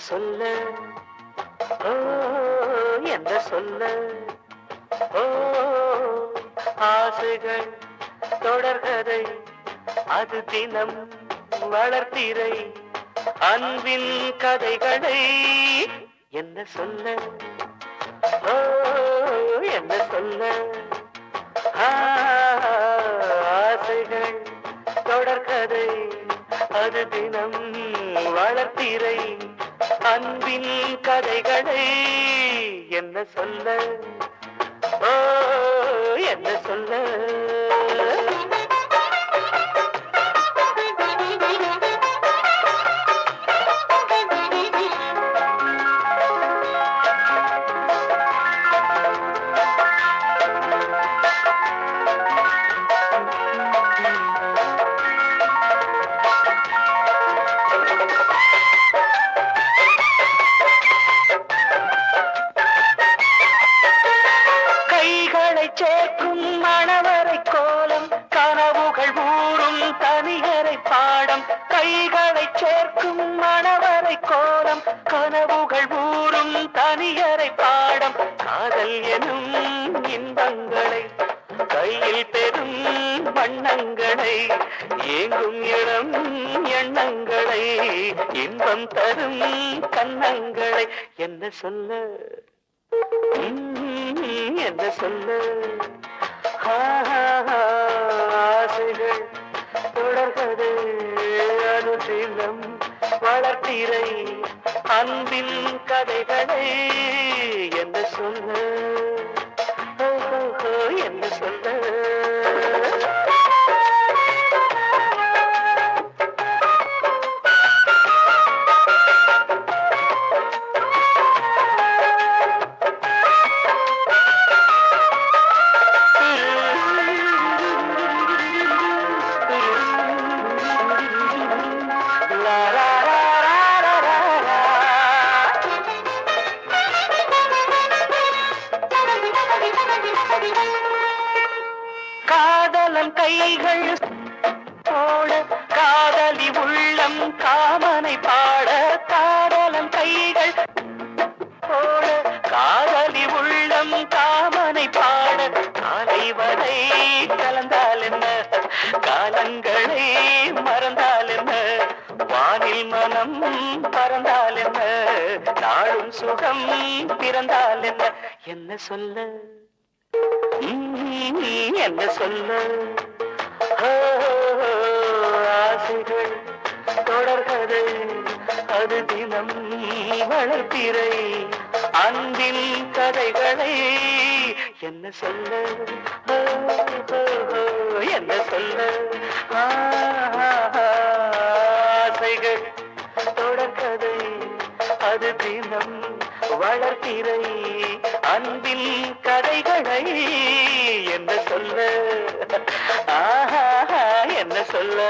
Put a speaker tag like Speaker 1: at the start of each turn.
Speaker 1: சொல்ல ஓ என்ன சொல்ல ஓ ஆசைகள் தொடர்கதை அது தினம் வளர்த்திரை அன்பின் கதைகளை என்ன சொல்ல ஓ என்ன சொல்ல ஆசைகள் தொடர்கதை அது தினம் வளர்த்திரை அன்பின் கதைகளை என்ன சொல்ல ஓ என்ன சொல்ல சேர்க்கும் மணவரை கோலம் கனவுகள் ஊறும் தனியரை பாடம் கைகளை சேர்க்கும் மணவரை கோலம் கனவுகள் ஊறும் தனியரை பாடம் காதல் எனும் இன்பங்களை கையில் பெறும் வண்ணங்களை ஏங்கும் இளம் எண்ணங்களை இன்பம் தரும் கன்னங்களை என்ன சொல்ல என்ன சொல்ல ஆசைகள் தொடர்கதை அது தினம் வளர்த்திரை அன்பின் கதைகளை என்ன சொல்ல என்ன சொல்ல காதலன் கைகள் போட காதலி உள்ளம் காமனை பாட காதலன் கைகள் போட காதலி உள்ளம் காமனை பாட காலை வரை கலந்தால் என்ன காலங்களை மறந்தால் என்ன வானில் மனம் பறந்தால் என்ன நாளும் சுகம் பிறந்தால் என்ன என்ன சொல்ல என்ன சொல்ல ஆசைகள் தொடர்கதை அது தினம் வளர்த்திரை அன்பின் கதைகளை என்ன சொல்ல என்ன சொல்ல ஆசைகள் தொடர்கதை அது தினம் வளர்த்திரை அன்பின் கதைகளை என்ன சொல்ல என்ன சொல்ல